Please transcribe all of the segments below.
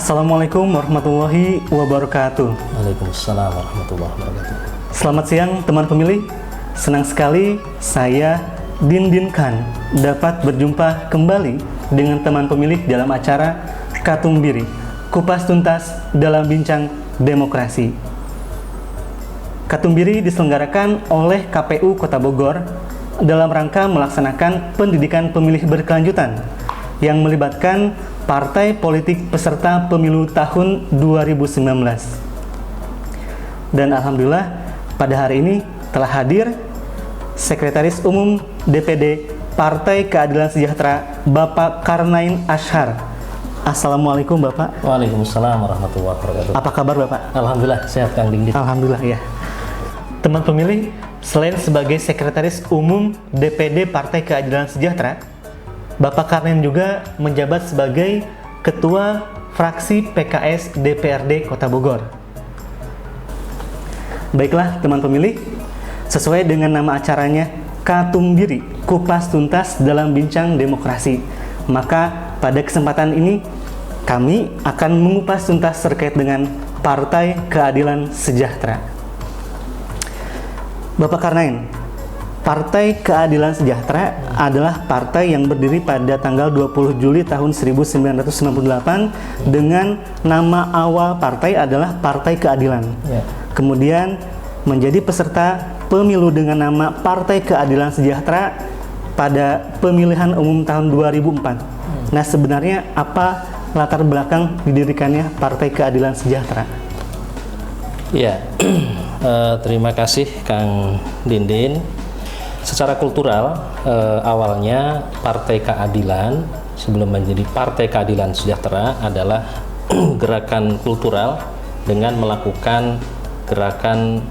Assalamualaikum warahmatullahi wabarakatuh. Waalaikumsalam warahmatullahi wabarakatuh. Selamat siang teman pemilih. Senang sekali saya Dindin Khan dapat berjumpa kembali dengan teman pemilih dalam acara Katumbiri, kupas tuntas dalam bincang demokrasi. Katumbiri diselenggarakan oleh KPU Kota Bogor dalam rangka melaksanakan pendidikan pemilih berkelanjutan yang melibatkan partai politik peserta pemilu tahun 2019. Dan alhamdulillah pada hari ini telah hadir Sekretaris Umum DPD Partai Keadilan Sejahtera Bapak Karnain Ashar. Assalamualaikum Bapak. Waalaikumsalam warahmatullahi wabarakatuh. Apa kabar Bapak? Alhamdulillah sehat Kang Dingdin. Alhamdulillah ya. Teman pemilih, selain sebagai Sekretaris Umum DPD Partai Keadilan Sejahtera, Bapak Karnain juga menjabat sebagai Ketua Fraksi PKS DPRD Kota Bogor. Baiklah teman pemilih, sesuai dengan nama acaranya Katumbiri, kupas tuntas dalam bincang demokrasi. Maka pada kesempatan ini kami akan mengupas tuntas terkait dengan Partai Keadilan Sejahtera. Bapak Karnain, Partai Keadilan Sejahtera adalah partai yang berdiri pada tanggal 20 Juli tahun 1998 dengan nama awal partai adalah Partai Keadilan. Kemudian menjadi peserta pemilu dengan nama Partai Keadilan Sejahtera pada pemilihan umum tahun 2004. Nah, sebenarnya apa latar belakang didirikannya Partai Keadilan Sejahtera? Ya, terima kasih Kang Dindin. Secara kultural, awalnya Partai Keadilan sebelum menjadi Partai Keadilan Sejahtera adalah gerakan kultural dengan melakukan gerakan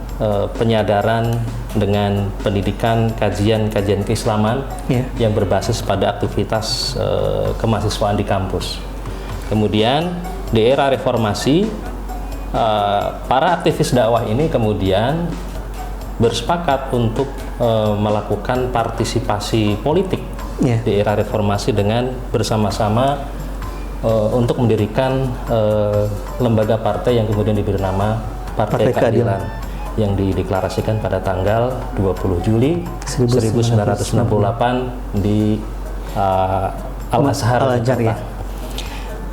penyadaran dengan pendidikan kajian-kajian keislaman yang berbasis pada aktivitas kemahasiswaan di kampus. Kemudian di era reformasi, para aktivis dakwah ini kemudian bersepakat untuk melakukan partisipasi politik di era reformasi dengan bersama-sama untuk mendirikan lembaga partai yang kemudian diberi nama Partai Keadilan yang dideklarasikan pada tanggal 20 Juli 1968 di Al-Azhar. Ya.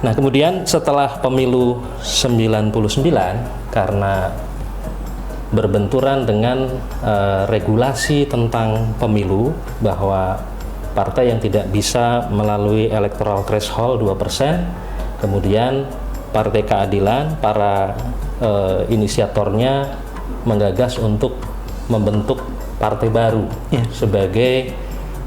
Nah, kemudian setelah pemilu 99 karena berbenturan dengan regulasi tentang pemilu bahwa partai yang tidak bisa melalui electoral threshold 2%, kemudian Partai Keadilan, para inisiatornya menggagas untuk membentuk partai baru sebagai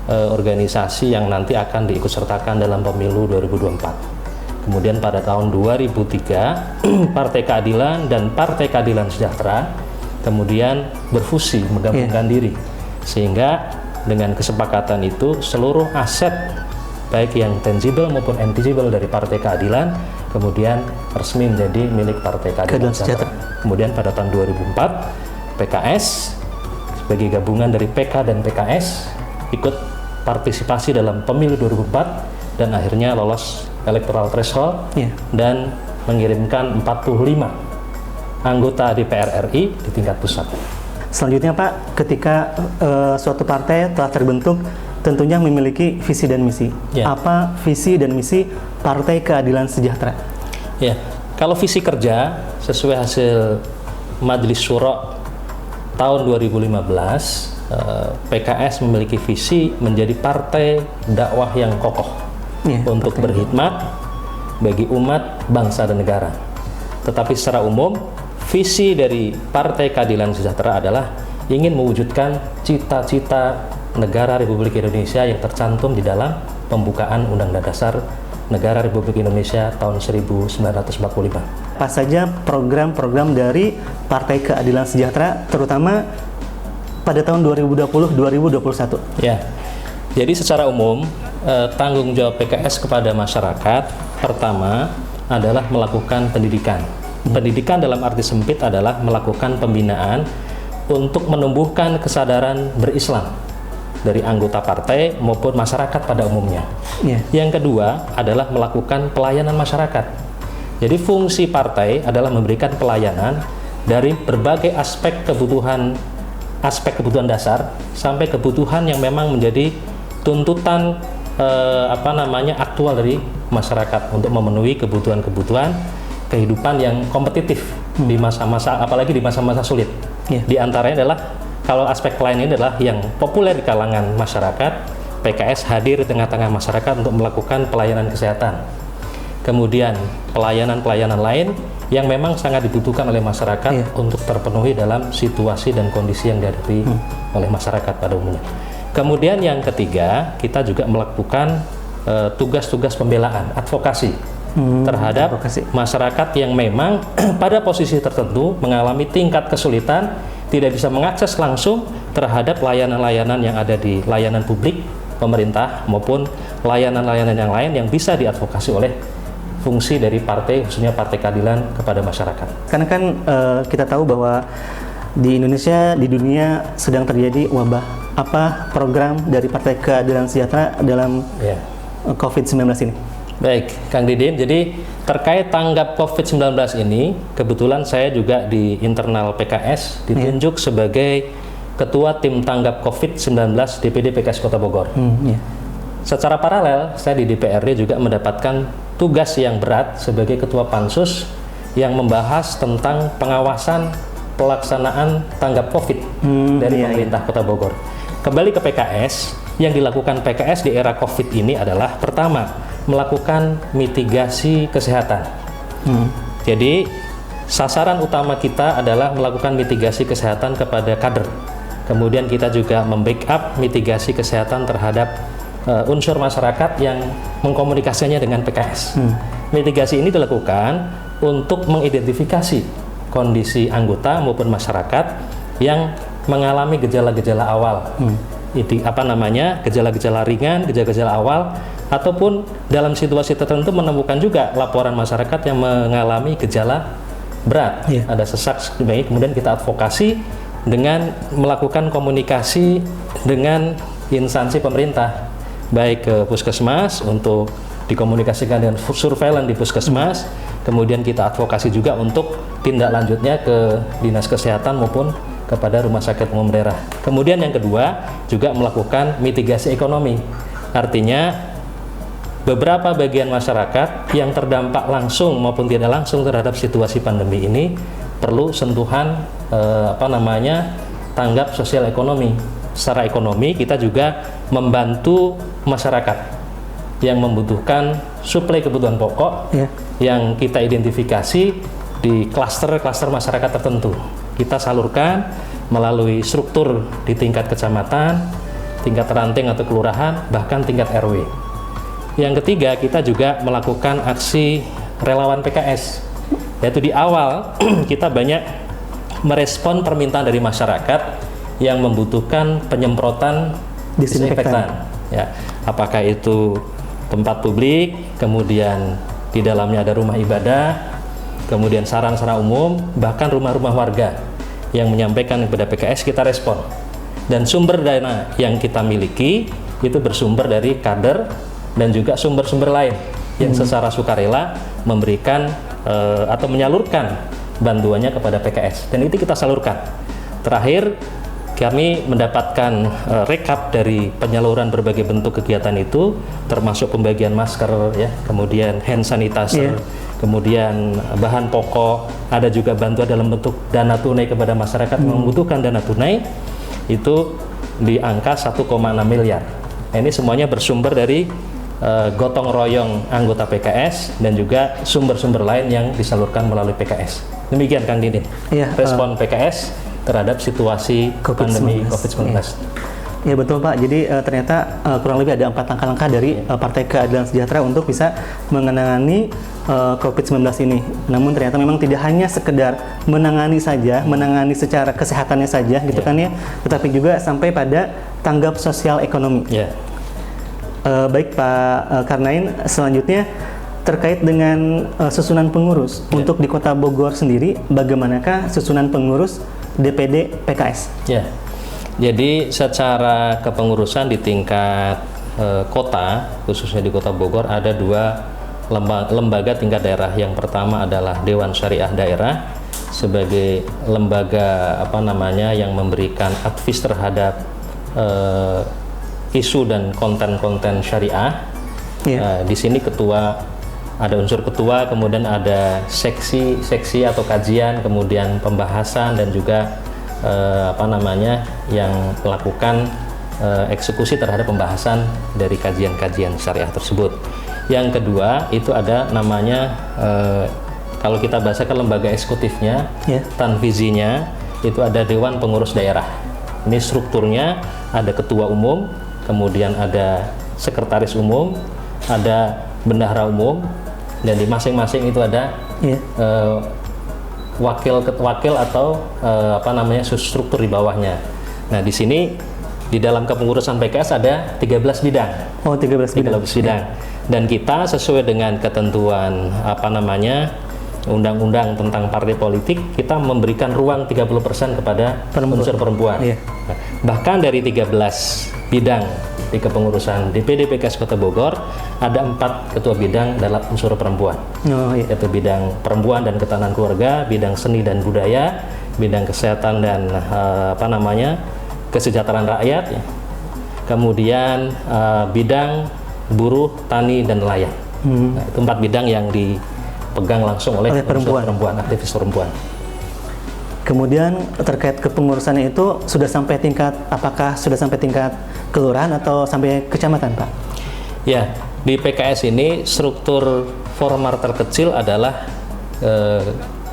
organisasi yang nanti akan diikutsertakan dalam pemilu 2024. Kemudian pada tahun 2003 Partai Keadilan dan Partai Keadilan Sejahtera kemudian berfusi, menggabungkan diri, sehingga dengan kesepakatan itu seluruh aset baik yang tangible maupun intangible dari Partai Keadilan kemudian resmi menjadi milik Partai Keadilan Sejahtera. Kemudian pada tahun 2004 PKS sebagai gabungan dari PK dan PKS ikut partisipasi dalam pemilu 2004 dan akhirnya lolos electoral threshold dan mengirimkan 45 anggota DPR RI di tingkat pusat. Selanjutnya Pak, ketika suatu partai telah terbentuk tentunya memiliki visi dan misi. Apa visi dan misi Partai Keadilan Sejahtera? Ya, kalau visi kerja sesuai hasil Majelis Syuro tahun 2015, PKS memiliki visi menjadi partai dakwah yang kokoh untuk berkhidmat bagi umat, bangsa dan negara. Tetapi secara umum, visi dari Partai Keadilan Sejahtera adalah ingin mewujudkan cita-cita negara Republik Indonesia yang tercantum di dalam pembukaan Undang-Undang Dasar Negara Republik Indonesia tahun 1945. Apa saja program-program dari Partai Keadilan Sejahtera, terutama pada tahun 2020-2021? Ya, jadi secara umum tanggung jawab PKS kepada masyarakat pertama adalah melakukan pendidikan. Pendidikan dalam arti sempit adalah melakukan pembinaan untuk menumbuhkan kesadaran berislam dari anggota partai maupun masyarakat pada umumnya. Yang kedua adalah melakukan pelayanan masyarakat. Jadi fungsi partai adalah memberikan pelayanan dari berbagai aspek kebutuhan dasar sampai kebutuhan yang memang menjadi tuntutan aktual dari masyarakat untuk memenuhi kebutuhan-kebutuhan kehidupan yang kompetitif di masa-masa, apalagi di masa-masa sulit. Di antaranya adalah, kalau aspek lain ini adalah yang populer di kalangan masyarakat, PKS hadir di tengah-tengah masyarakat untuk melakukan pelayanan kesehatan. Kemudian pelayanan-pelayanan lain yang memang sangat dibutuhkan oleh masyarakat untuk terpenuhi dalam situasi dan kondisi yang dihadapi oleh masyarakat pada umumnya. Kemudian yang ketiga, kita juga melakukan tugas-tugas pembelaan, advokasi terhadap masyarakat yang memang pada posisi tertentu mengalami tingkat kesulitan, tidak bisa mengakses langsung terhadap layanan-layanan yang ada di layanan publik, pemerintah, maupun layanan-layanan yang lain yang bisa diadvokasi oleh fungsi dari partai, khususnya Partai Keadilan kepada masyarakat. Karena kan kita tahu bahwa di Indonesia, di dunia sedang terjadi wabah. Apa program dari Partai Keadilan Sejahtera dalam COVID-19 ini? Baik, Kang Didin. Jadi terkait tanggap COVID-19 ini, kebetulan saya juga di internal PKS ditunjuk sebagai Ketua Tim Tanggap COVID-19 DPD PKS Kota Bogor. Secara paralel, saya di DPRD juga mendapatkan tugas yang berat sebagai Ketua Pansus yang membahas tentang pengawasan pelaksanaan tanggap COVID dari pemerintah Kota Bogor. Kembali ke PKS, yang dilakukan PKS di era COVID ini adalah pertama, melakukan mitigasi kesehatan. Jadi sasaran utama kita adalah melakukan mitigasi kesehatan kepada kader. Kemudian kita juga membackup mitigasi kesehatan terhadap unsur masyarakat yang mengkomunikasinya dengan PKS. Mitigasi ini dilakukan untuk mengidentifikasi kondisi anggota maupun masyarakat yang mengalami gejala-gejala awal, gejala-gejala ringan, gejala-gejala awal, ataupun dalam situasi tertentu menemukan juga laporan masyarakat yang mengalami gejala berat, ada sesak, kemudian kita advokasi dengan melakukan komunikasi dengan instansi pemerintah, baik ke puskesmas untuk dikomunikasikan dengan surveillance di puskesmas, kemudian kita advokasi juga untuk tindak lanjutnya ke dinas kesehatan maupun kepada rumah sakit umum daerah. Kemudian yang kedua juga melakukan mitigasi ekonomi, artinya beberapa bagian masyarakat yang terdampak langsung maupun tidak langsung terhadap situasi pandemi ini perlu sentuhan tanggap sosial ekonomi. Secara ekonomi kita juga membantu masyarakat yang membutuhkan suplai kebutuhan pokok yang kita identifikasi di klaster-klaster masyarakat tertentu. Kita salurkan melalui struktur di tingkat kecamatan, tingkat ranting atau kelurahan, bahkan tingkat RW. Yang ketiga, kita juga melakukan aksi relawan PKS, yaitu di awal kita banyak merespon permintaan dari masyarakat yang membutuhkan penyemprotan disinfektan. Ya, apakah itu tempat publik, kemudian di dalamnya ada rumah ibadah, kemudian sarana-sarana umum, bahkan rumah-rumah warga yang menyampaikan kepada PKS, kita respon. Dan sumber dana yang kita miliki itu bersumber dari kader dan juga sumber-sumber lain yang secara sukarela memberikan atau menyalurkan bantuannya kepada PKS, dan itu kita salurkan. Terakhir, kami mendapatkan rekap dari penyaluran berbagai bentuk kegiatan itu, termasuk pembagian masker, kemudian hand sanitizer, kemudian bahan pokok, ada juga bantuan dalam bentuk dana tunai kepada masyarakat yang membutuhkan dana tunai, itu di angka 1,6 miliar. Nah, ini semuanya bersumber dari gotong royong anggota PKS dan juga sumber-sumber lain yang disalurkan melalui PKS. Demikian Kang Didin, respon PKS terhadap situasi pandemi COVID-19. Ya betul Pak, jadi ternyata kurang lebih ada 4 langkah-langkah dari Partai Keadilan Sejahtera untuk bisa menangani COVID-19 ini. Namun ternyata memang tidak hanya sekedar menangani saja, menangani secara kesehatannya saja gitu kan ya, tetapi juga sampai pada tanggap sosial ekonomi. Baik Pak Karnain, selanjutnya terkait dengan susunan pengurus untuk di Kota Bogor sendiri, bagaimanakah susunan pengurus DPD PKS? Jadi secara kepengurusan di tingkat kota, khususnya di Kota Bogor, ada 2 lembaga tingkat daerah. Yang pertama adalah Dewan Syariah Daerah sebagai lembaga yang memberikan advis terhadap isu dan konten-konten syariah. Di sini ada unsur ketua, kemudian ada seksi atau kajian, kemudian pembahasan, dan juga yang melakukan eksekusi terhadap pembahasan dari kajian-kajian syariah tersebut. Yang kedua itu ada namanya kalau kita bahasakan lembaga eksekutifnya, tanfizinya itu ada Dewan Pengurus Daerah. Ini strukturnya ada ketua umum, kemudian ada sekretaris umum, ada bendahara umum, dan di masing-masing itu ada wakil atau struktur di bawahnya. Nah, di sini di dalam kepengurusan PKS ada 13 bidang. 13 bidang. Dan kita sesuai dengan ketentuan undang-undang tentang partai politik, kita memberikan ruang 30% kepada unsur perempuan. Nah, bahkan dari 13 bidang di kepengurusan DPD PKS Kota Bogor ada 4 ketua bidang dalam unsur perempuan, yaitu bidang perempuan dan ketahanan keluarga, bidang seni dan budaya, bidang kesehatan dan kesejahteraan rakyat, kemudian bidang buruh, tani, dan nelayan. Nah, itu 4 bidang yang dipegang langsung oleh perempuan, aktivis perempuan. Kemudian terkait kepengurusannya itu apakah sudah sampai tingkat kelurahan atau sampai kecamatan, Pak? Ya, di PKS ini struktur formal terkecil adalah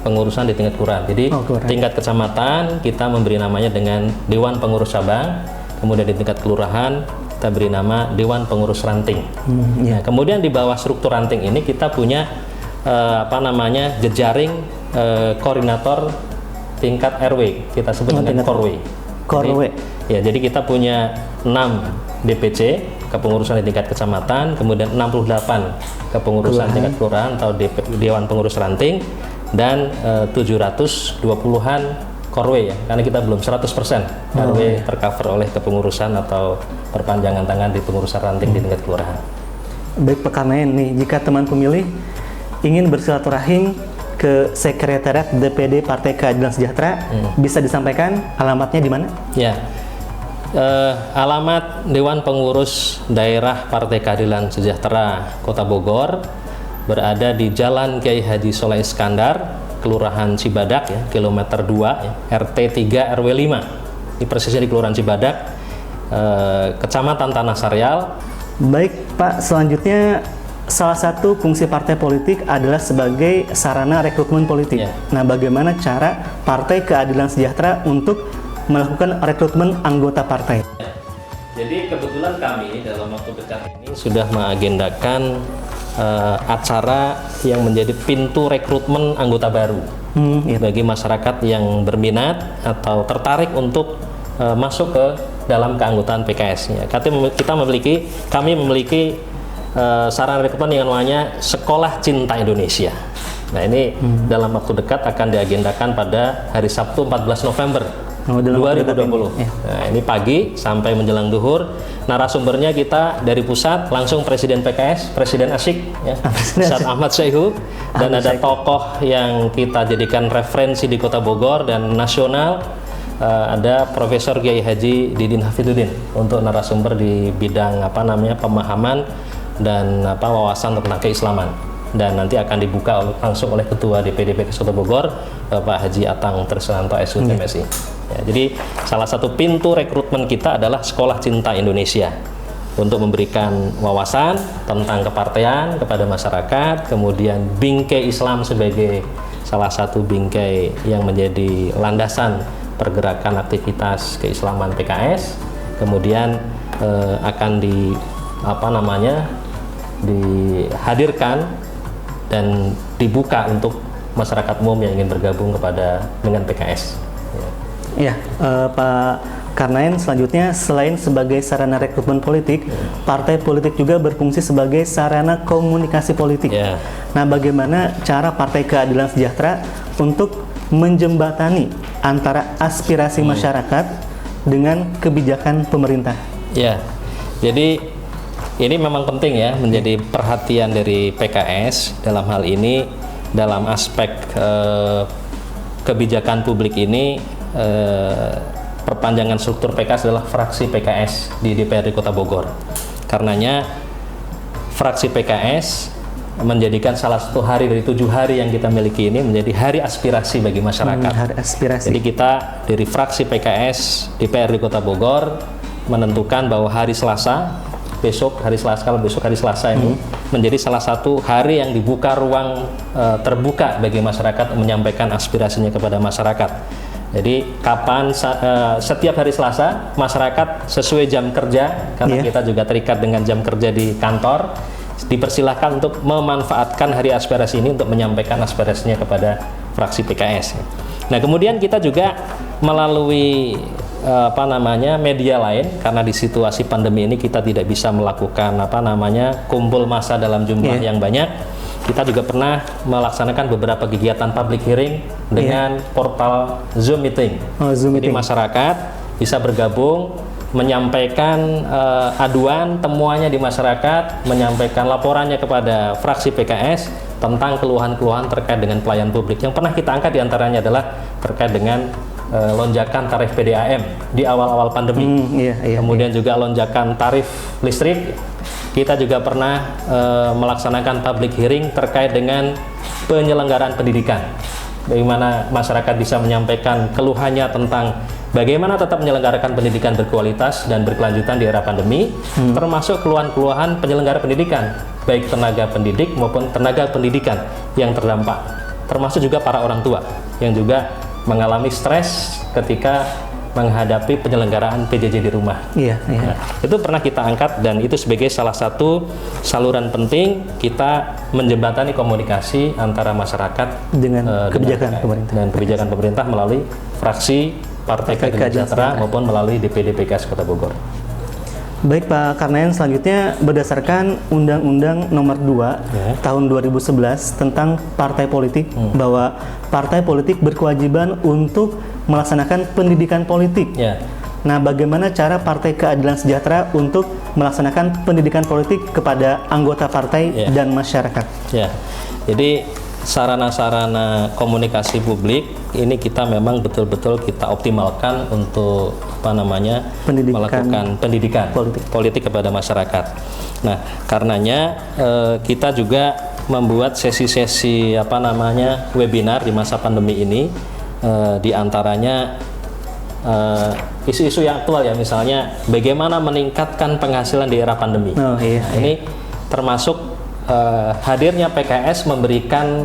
pengurusan di tingkat kelurahan. Jadi tingkat kecamatan kita memberi namanya dengan Dewan Pengurus Cabang, kemudian di tingkat kelurahan kita beri nama Dewan Pengurus Ranting. Nah, kemudian di bawah struktur ranting ini kita punya jejaring koordinator tingkat RW, kita sebut dengan Korwe. Jadi kita punya 6 DPC kepengurusan di tingkat kecamatan, kemudian 68 kepengurusan tingkat kelurahan atau Dewan Pengurus Ranting, dan 720-an Korwe, karena kita belum 100% RW tercover oleh kepengurusan atau perpanjangan tangan di pengurusan ranting di tingkat kelurahan. Baik, Pak Karnain, jika teman pemilih ingin bersilaturahim ke Sekretariat DPD Partai Keadilan Sejahtera, bisa disampaikan alamatnya di mana? Ya, alamat Dewan Pengurus Daerah Partai Keadilan Sejahtera Kota Bogor berada di Jalan Kiai Haji Soleh Iskandar, Kelurahan Cibadak, kilometer 2, RT 3 RW 5. Ini persisnya di Kelurahan Cibadak, Kecamatan Tanah Saryal. Baik, Pak, selanjutnya salah satu fungsi partai politik adalah sebagai sarana rekrutmen politik. Nah, bagaimana cara Partai Keadilan Sejahtera untuk melakukan rekrutmen anggota partai? Jadi kebetulan kami dalam waktu dekat ini sudah mengagendakan acara yang menjadi pintu rekrutmen anggota baru bagi masyarakat yang berminat atau tertarik untuk masuk ke dalam keanggotaan PKS-nya. Kami memiliki sarana rekrutmen yang namanya Sekolah Cinta Indonesia. Nah, ini dalam waktu dekat akan diagendakan pada hari Sabtu 14 November 2020. Nah, ini pagi sampai menjelang duhur. Narasumbernya kita dari pusat langsung Presiden PKS, Presiden Asyik, Ustadz Ahmad Syaihu, dan ada tokoh yang kita jadikan referensi di Kota Bogor dan nasional. Ada Profesor Kiai Haji Didin Hafidzuddin untuk narasumber di bidang pemahaman dan wawasan tentang keislaman, dan nanti akan dibuka langsung oleh Ketua DPD PKS Kota Bogor, Bapak Haji Atang Trisnanto SU MSI. Jadi salah satu pintu rekrutmen kita adalah Sekolah Cinta Indonesia untuk memberikan wawasan tentang kepartean kepada masyarakat, kemudian bingkai Islam sebagai salah satu bingkai yang menjadi landasan pergerakan aktivitas keislaman PKS, kemudian akan dihadirkan dan dibuka untuk masyarakat umum yang ingin bergabung dengan PKS. Pak Karnain, selanjutnya selain sebagai sarana rekrutmen politik, partai politik juga berfungsi sebagai sarana komunikasi politik. Nah, bagaimana cara Partai Keadilan Sejahtera untuk menjembatani antara aspirasi masyarakat dengan kebijakan pemerintah? Jadi ini memang penting ya, menjadi perhatian dari PKS dalam hal ini, dalam aspek kebijakan publik ini. Perpanjangan struktur PKS adalah fraksi PKS di DPRD Kota Bogor. Karenanya fraksi PKS menjadikan salah satu hari dari 7 hari yang kita miliki ini menjadi hari aspirasi bagi masyarakat. Hari aspirasi. Jadi kita dari fraksi PKS DPRD Kota Bogor menentukan bahwa hari Selasa, besok hari Selasa ini menjadi salah satu hari yang dibuka ruang terbuka bagi masyarakat menyampaikan aspirasinya kepada masyarakat. Jadi kapan setiap hari Selasa masyarakat sesuai jam kerja, karena kita juga terikat dengan jam kerja di kantor, dipersilahkan untuk memanfaatkan hari aspirasi ini untuk menyampaikan aspirasinya kepada fraksi PKS. Nah, kemudian kita juga melalui media lain, karena di situasi pandemi ini kita tidak bisa melakukan kumpul massa dalam jumlah yang banyak. Kita juga pernah melaksanakan beberapa kegiatan public hearing dengan portal Zoom Meeting. Jadi masyarakat bisa bergabung, menyampaikan aduan, temuannya di masyarakat, menyampaikan laporannya kepada fraksi PKS tentang keluhan-keluhan terkait dengan pelayanan publik. Yang pernah kita angkat diantaranya adalah terkait dengan lonjakan tarif PDAM di awal-awal pandemi. Kemudian juga lonjakan tarif listrik. Kita juga pernah melaksanakan public hearing terkait dengan penyelenggaraan pendidikan. Bagaimana masyarakat bisa menyampaikan keluhannya tentang bagaimana tetap menyelenggarakan pendidikan berkualitas dan berkelanjutan di era pandemi, termasuk keluhan-keluhan penyelenggara pendidikan, baik tenaga pendidik maupun tenaga pendidikan yang terdampak, termasuk juga para orang tua yang juga mengalami stres ketika menghadapi penyelenggaraan PJJ di rumah. Nah, itu pernah kita angkat dan itu sebagai salah satu saluran penting kita menjembatani komunikasi antara masyarakat dengan kebijakan pemerintah dan kebijakan pemerintah melalui fraksi Partai Keadilan Sejahtera maupun melalui DPD PKS Kota Bogor. Baik Pak Karnayan, selanjutnya berdasarkan Undang-Undang Nomor 2 Tahun 2011 tentang partai politik, bahwa partai politik berkewajiban untuk melaksanakan pendidikan politik. Nah, bagaimana cara Partai Keadilan Sejahtera untuk melaksanakan pendidikan politik kepada anggota partai dan masyarakat? Jadi sarana-sarana komunikasi publik ini kita memang betul-betul kita optimalkan untuk melakukan pendidikan politik kepada masyarakat. Nah, karenanya kita juga membuat sesi-sesi webinar di masa pandemi ini, di antaranya isu-isu yang aktual ya, misalnya bagaimana meningkatkan penghasilan di era pandemi. Ini termasuk hadirnya PKS memberikan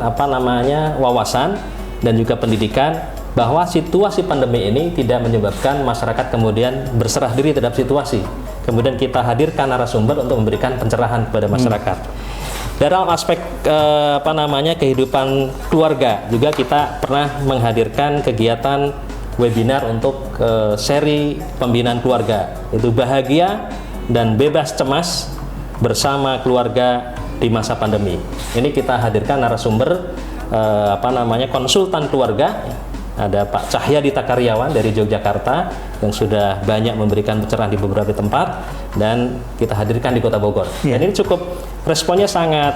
wawasan dan juga pendidikan bahwa situasi pandemi ini tidak menyebabkan masyarakat kemudian berserah diri terhadap situasi. Kemudian kita hadirkan narasumber untuk memberikan pencerahan kepada masyarakat. Dalam aspek kehidupan keluarga juga kita pernah menghadirkan kegiatan webinar untuk seri pembinaan keluarga, itu bahagia dan bebas cemas bersama keluarga di masa pandemi. Ini kita hadirkan narasumber konsultan keluarga. Ada Pak Cahyadita Karyawan dari Yogyakarta yang sudah banyak memberikan pencerahan di beberapa tempat dan kita hadirkan di Kota Bogor. Dan ini cukup responnya sangat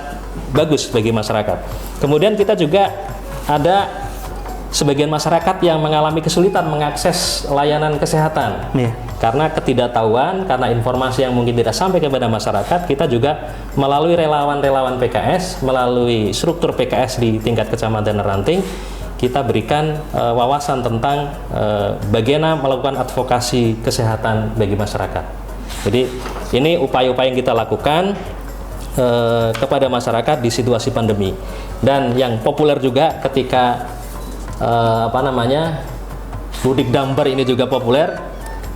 bagus bagi masyarakat. Kemudian kita juga ada sebagian masyarakat yang mengalami kesulitan mengakses layanan kesehatan. Karena ketidaktahuan, karena informasi yang mungkin tidak sampai kepada masyarakat, kita juga melalui relawan-relawan PKS, melalui struktur PKS di tingkat kecamatan dan ranting, kita berikan wawasan tentang bagaimana melakukan advokasi kesehatan bagi masyarakat. Jadi ini upaya-upaya yang kita lakukan kepada masyarakat di situasi pandemi. Dan yang populer juga ketika mudik damper ini juga populer,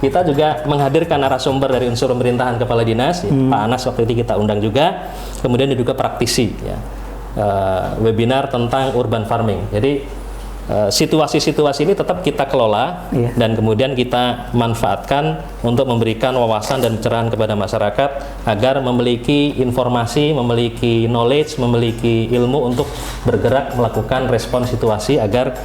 kita juga menghadirkan narasumber dari unsur pemerintahan, kepala dinas, Pak Anas waktu itu kita undang juga, kemudian juga praktisi, webinar tentang urban farming. Jadi situasi-situasi ini tetap kita kelola dan kemudian kita manfaatkan untuk memberikan wawasan dan pencerahan kepada masyarakat agar memiliki informasi, memiliki knowledge, memiliki ilmu untuk bergerak melakukan respon situasi agar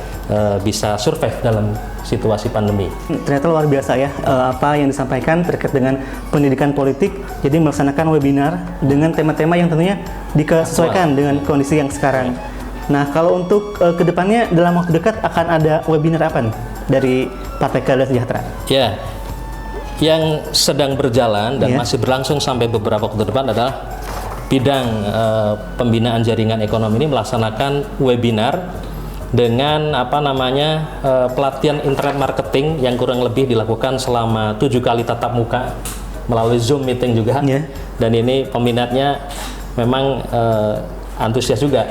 bisa survive dalam situasi pandemi. Ternyata luar biasa ya apa yang disampaikan terkait dengan pendidikan politik. Jadi melaksanakan webinar dengan tema-tema yang tentunya disesuaikan dengan kondisi yang sekarang. Nah, kalau untuk kedepannya dalam waktu dekat akan ada webinar apa nih dari Partai Keadilan Sejahtera? Ya, yang sedang berjalan dan masih berlangsung sampai beberapa waktu depan adalah bidang pembinaan jaringan ekonomi ini melaksanakan webinar dengan pelatihan internet marketing yang kurang lebih dilakukan selama 7 kali tatap muka melalui Zoom meeting juga. Dan ini peminatnya memang antusias juga.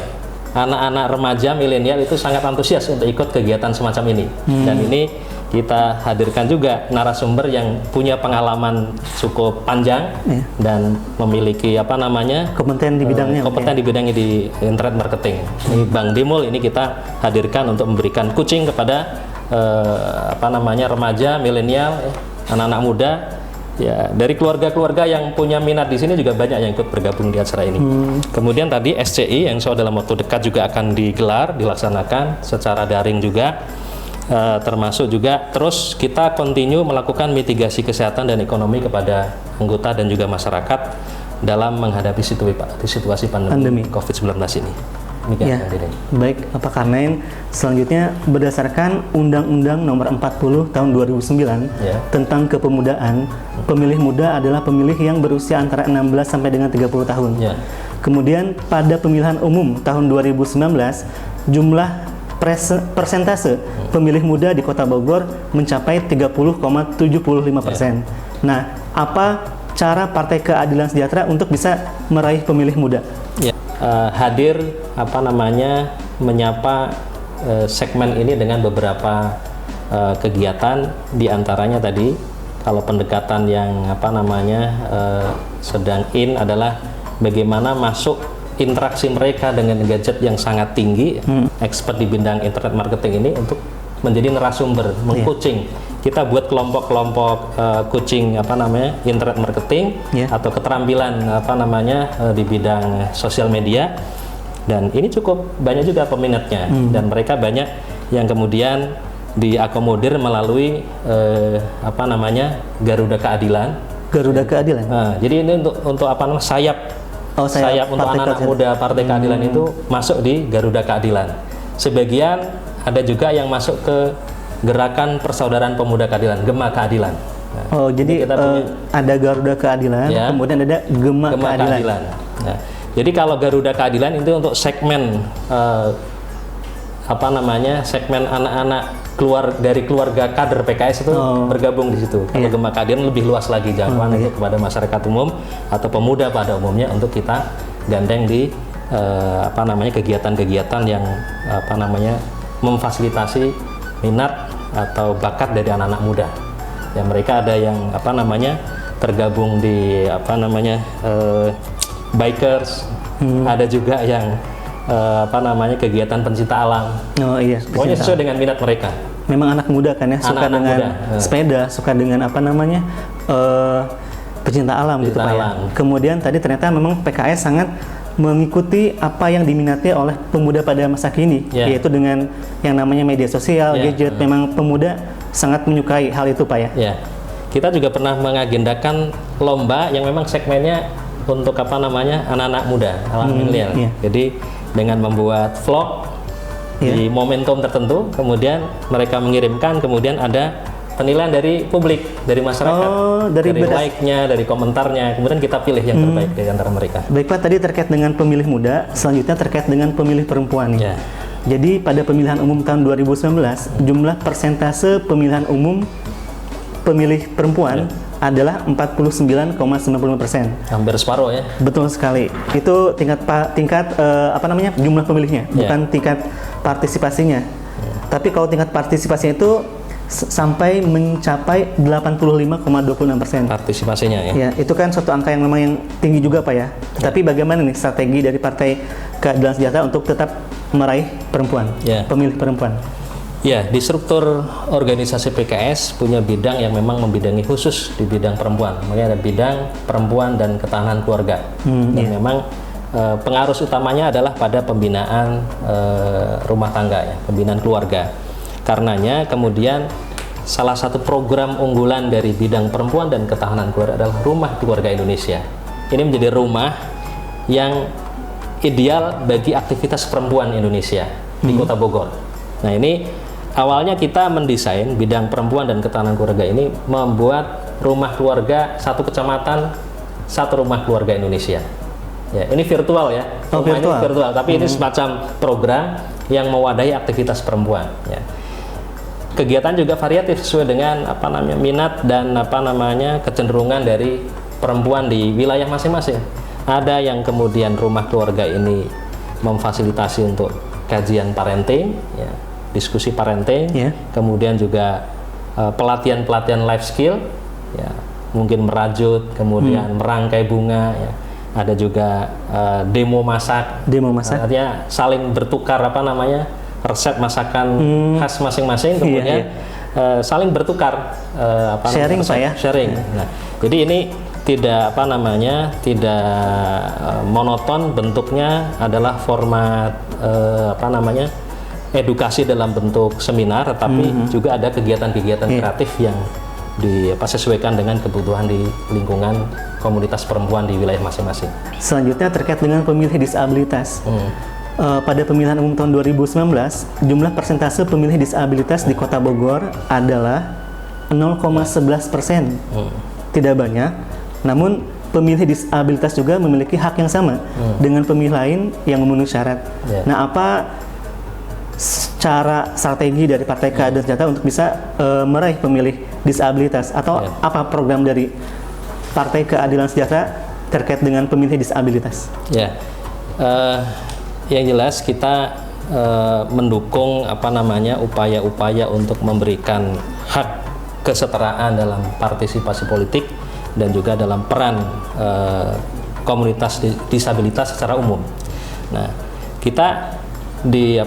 Anak-anak remaja milenial itu sangat antusias untuk ikut kegiatan semacam ini. Dan ini kita hadirkan juga narasumber yang punya pengalaman cukup panjang dan memiliki kompeten di bidangnya. Kompeten di bidangnya di internet marketing. Ini Bang Dimul ini kita hadirkan untuk memberikan coaching kepada remaja, milenial, anak-anak muda. Ya, dari keluarga-keluarga yang punya minat di sini juga banyak yang ikut bergabung di acara ini. Kemudian tadi SCI yang dalam waktu dekat juga akan dilaksanakan secara daring juga. Termasuk juga terus kita continue melakukan mitigasi kesehatan dan ekonomi kepada anggota dan juga masyarakat dalam menghadapi situasi pandemi COVID-19 ini. Ya, baik Pak Karnain, selanjutnya berdasarkan Undang-Undang Nomor 40 Tahun 2009 tentang kepemudaan, pemilih muda adalah pemilih yang berusia antara 16 sampai dengan 30 tahun. Kemudian pada pemilihan umum tahun 2019, jumlah persentase pemilih muda di Kota Bogor mencapai 30,75%. Nah, apa cara Partai Keadilan Sejahtera untuk bisa meraih pemilih muda? Hadir menyapa segmen ini dengan beberapa kegiatan, diantaranya tadi kalau pendekatan yang sedang in adalah bagaimana masuk interaksi mereka dengan gadget yang sangat tinggi, expert di bidang internet marketing ini untuk menjadi narasumber, meng-coaching. Kita buat kelompok-kelompok coaching internet marketing atau keterampilan di bidang sosial media, dan ini cukup banyak juga peminatnya dan mereka banyak yang kemudian diakomodir melalui Garuda Keadilan. Garuda Keadilan. Jadi ini untuk sayap untuk anak-anak muda Partai Keadilan itu masuk di Garuda Keadilan. Sebagian ada juga yang masuk ke Gerakan Persaudaraan Pemuda Keadilan, Gema Keadilan. Jadi kita ada Garuda Keadilan, kemudian ada Gema Keadilan. Nah, jadi kalau Garuda Keadilan itu untuk segmen segmen anak-anak dari keluarga kader PKS itu bergabung di situ. Kalau Gema Keadilan lebih luas lagi jangkauan untuk kepada masyarakat umum atau pemuda pada umumnya untuk kita gandeng di kegiatan-kegiatan yang memfasilitasi minat atau bakat dari anak-anak muda. Ya, mereka ada yang tergabung di bikers, ada juga yang kegiatan pencinta alam. Pokoknya sesuai dengan minat mereka. Memang anak muda kan ya, suka dengan sepeda, suka dengan pecinta alam gitu Pak ya. Kemudian tadi ternyata memang PKS sangat mengikuti apa yang diminati oleh pemuda pada masa kini, yaitu dengan yang namanya media sosial, gadget. Memang pemuda sangat menyukai hal itu Pak ya. Kita juga pernah mengagendakan lomba yang memang segmennya untuk anak-anak muda, milenial. Jadi dengan membuat vlog di momentum tertentu, kemudian mereka mengirimkan, kemudian ada penilaian dari publik, dari masyarakat, dari like-nya, dari komentarnya, kemudian kita pilih yang terbaik dari antara mereka. Baik Pak, tadi terkait dengan pemilih muda, selanjutnya terkait dengan pemilih perempuan nih. Jadi pada pemilihan umum tahun 2019, jumlah persentase pemilihan umum pemilih perempuan adalah 49,95%. Hampir separuh ya. Betul sekali. Itu tingkat jumlah pemilihnya, bukan tingkat partisipasinya. Tapi kalau tingkat partisipasinya itu sampai mencapai 85,26% partisipasinya ya. Itu kan suatu angka yang memang yang tinggi juga Pak ya. Tapi bagaimana nih strategi dari Partai Keadilan Sejahtera untuk tetap meraih perempuan, pemilih perempuan? Ya, di struktur organisasi PKS punya bidang yang memang membidangi khusus di bidang perempuan. Makanya ada bidang perempuan dan ketahanan keluarga. Dan memang pengarus utamanya adalah pada pembinaan rumah tangga ya, pembinaan keluarga. Karenanya kemudian salah satu program unggulan dari bidang perempuan dan ketahanan keluarga adalah Rumah Keluarga Indonesia. Ini menjadi rumah yang ideal bagi aktivitas perempuan Indonesia di Kota Bogor. Nah, ini awalnya kita mendesain bidang perempuan dan ketahanan keluarga ini membuat rumah keluarga satu kecamatan, satu rumah keluarga Indonesia. Ya, ini virtual ya. Rumah ini virtual, tapi ini semacam program yang mewadahi aktivitas perempuan. Ya. Kegiatan juga variatif sesuai dengan minat dan kecenderungan dari perempuan di wilayah masing-masing. Ada yang kemudian rumah keluarga ini memfasilitasi untuk kajian parenting, ya, diskusi parenting, kemudian juga pelatihan-pelatihan life skill, ya, mungkin merajut, kemudian merangkai bunga, ya. Ada juga demo masak, artinya saling bertukar resep masakan khas masing-masing, kemudian saling bertukar sharing, sharing. Nah, jadi ini tidak tidak monoton bentuknya, adalah format edukasi dalam bentuk seminar, tetapi juga ada kegiatan-kegiatan kreatif yang disesuaikan dengan kebutuhan di lingkungan komunitas perempuan di wilayah masing-masing. Selanjutnya terkait dengan pemilih disabilitas. Pada pemilihan umum tahun 2019, jumlah persentase pemilih disabilitas di Kota Bogor adalah 0,11%. Tidak banyak, namun pemilih disabilitas juga memiliki hak yang sama dengan pemilih lain yang memenuhi syarat. Nah, apa cara strategi dari Partai Keadilan Sejahtera untuk bisa meraih pemilih disabilitas, atau apa program dari Partai Keadilan Sejahtera terkait dengan pemilih disabilitas? Yang jelas kita mendukung upaya-upaya untuk memberikan hak kesetaraan dalam partisipasi politik dan juga dalam peran komunitas disabilitas secara umum. Nah, kita di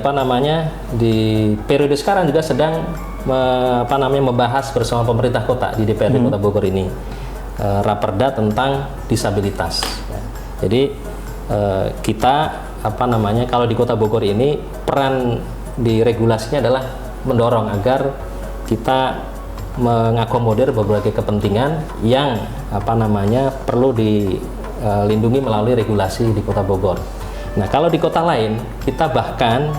periode sekarang juga sedang membahas bersama pemerintah kota di DPRD Kota Bogor ini raperda tentang disabilitas. Jadi kita kalau di Kota Bogor ini peran di regulasinya adalah mendorong agar kita mengakomodir berbagai kepentingan yang perlu dilindungi melalui regulasi di Kota Bogor. Nah, kalau di kota lain kita bahkan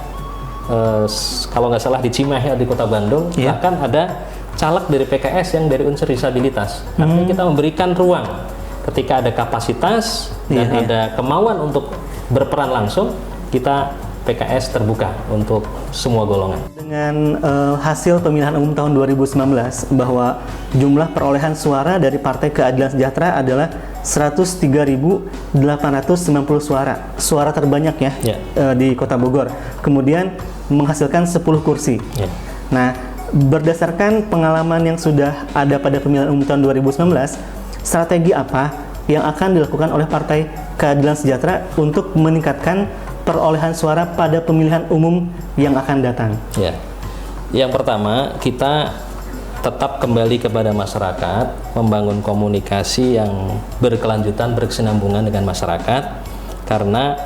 kalau nggak salah di Cimahi di Kota Bandung bahkan ada caleg dari PKS yang dari unsur disabilitas. Artinya kita memberikan ruang ketika ada kapasitas dan ada kemauan untuk berperan langsung, kita PKS terbuka untuk semua golongan. Dengan hasil pemilihan umum tahun 2019 bahwa jumlah perolehan suara dari Partai Keadilan Sejahtera adalah 103.890 suara terbanyak di Kota Bogor, kemudian menghasilkan 10 kursi. Nah, berdasarkan pengalaman yang sudah ada pada pemilihan umum tahun 2019, strategi apa yang akan dilakukan oleh Partai Keadilan Sejahtera untuk meningkatkan perolehan suara pada pemilihan umum yang akan datang? Yang pertama, kita tetap kembali kepada masyarakat, membangun komunikasi yang berkelanjutan, berkesinambungan dengan masyarakat, karena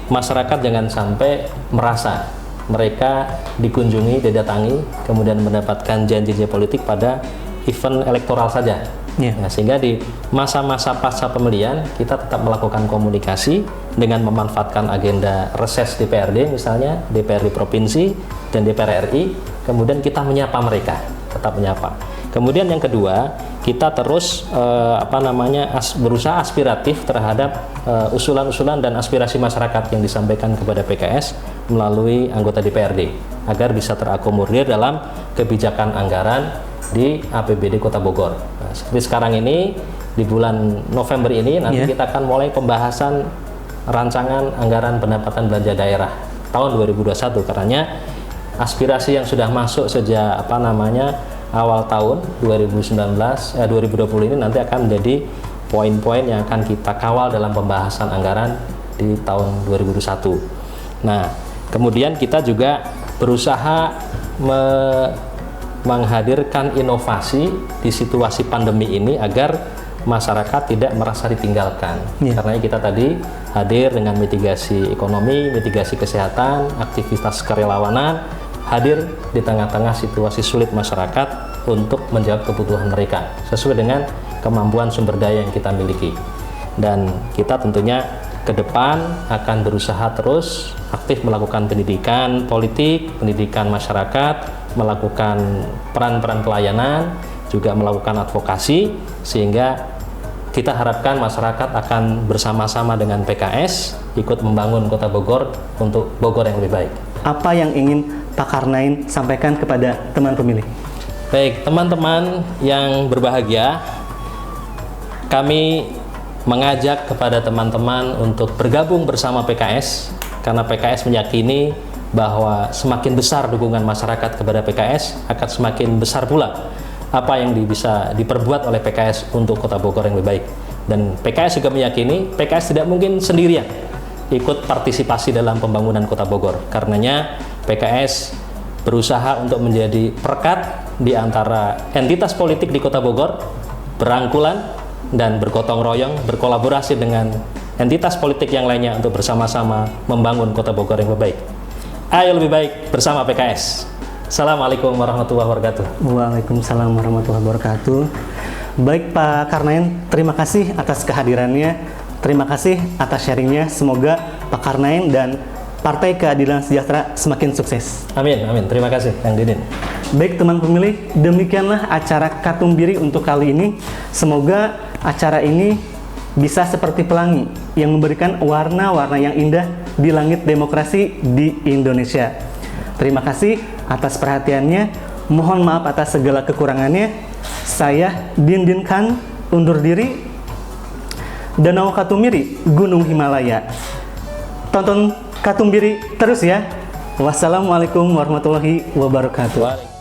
masyarakat jangan sampai merasa mereka dikunjungi, didatangi, kemudian mendapatkan janji-janji politik pada event elektoral saja. Nah, sehingga di masa-masa pasca pemilihan kita tetap melakukan komunikasi dengan memanfaatkan agenda reses DPRD, misalnya DPRD provinsi dan DPR RI, kemudian kita menyapa mereka, tetap menyapa. Kemudian yang kedua, kita terus berusaha aspiratif terhadap usulan-usulan dan aspirasi masyarakat yang disampaikan kepada PKS melalui anggota DPRD agar bisa terakomodir dalam kebijakan anggaran di APBD Kota Bogor. Nah, seperti sekarang ini di bulan November ini nanti kita akan mulai pembahasan rancangan anggaran pendapatan belanja daerah tahun 2021, karena aspirasi yang sudah masuk sejak awal tahun 2020 ini nanti akan menjadi poin-poin yang akan kita kawal dalam pembahasan anggaran di tahun 2021. Nah, kemudian kita juga berusaha menghadirkan inovasi di situasi pandemi ini agar masyarakat tidak merasa ditinggalkan. Iya. Karena kita tadi hadir dengan mitigasi ekonomi, mitigasi kesehatan, aktivitas kerelawanan, hadir di tengah-tengah situasi sulit masyarakat untuk menjawab kebutuhan mereka sesuai dengan kemampuan sumber daya yang kita miliki. Dan kita tentunya ke depan akan berusaha terus aktif melakukan pendidikan politik, pendidikan masyarakat, melakukan peran-peran pelayanan, juga melakukan advokasi, sehingga kita harapkan masyarakat akan bersama-sama dengan PKS ikut membangun Kota Bogor untuk Bogor yang lebih baik. Apa yang ingin Pak Karnain sampaikan kepada teman pemilih? Baik, teman-teman yang berbahagia, kami mengajak kepada teman-teman untuk bergabung bersama PKS, karena PKS meyakini bahwa semakin besar dukungan masyarakat kepada PKS, akan semakin besar pula apa yang bisa diperbuat oleh PKS untuk Kota Bogor yang lebih baik. Dan PKS juga meyakini PKS tidak mungkin sendirian ikut partisipasi dalam pembangunan Kota Bogor. Karenanya PKS berusaha untuk menjadi perekat di antara entitas politik di Kota Bogor, berangkulan dan bergotong royong, berkolaborasi dengan entitas politik yang lainnya untuk bersama-sama membangun Kota Bogor yang lebih baik. Ayo lebih baik bersama PKS. Assalamualaikum warahmatullahi wabarakatuh. Waalaikumsalam warahmatullahi wabarakatuh. Baik Pak Karnain, terima kasih atas kehadirannya. Terima kasih atas sharingnya. Semoga Pak Karnain dan Partai Keadilan Sejahtera semakin sukses. Amin, amin. Terima kasih, Kang Didin. Baik teman pemilih, demikianlah acara Katumbiri untuk kali ini. Semoga acara ini bisa seperti pelangi yang memberikan warna-warna yang indah di langit demokrasi di Indonesia. Terima kasih atas perhatiannya. Mohon maaf atas segala kekurangannya. Saya Dindin Khan undur diri. Danau Katumbiri, Gunung Himalaya. Tonton Katumbiri terus ya. Wassalamualaikum warahmatullahi wabarakatuh.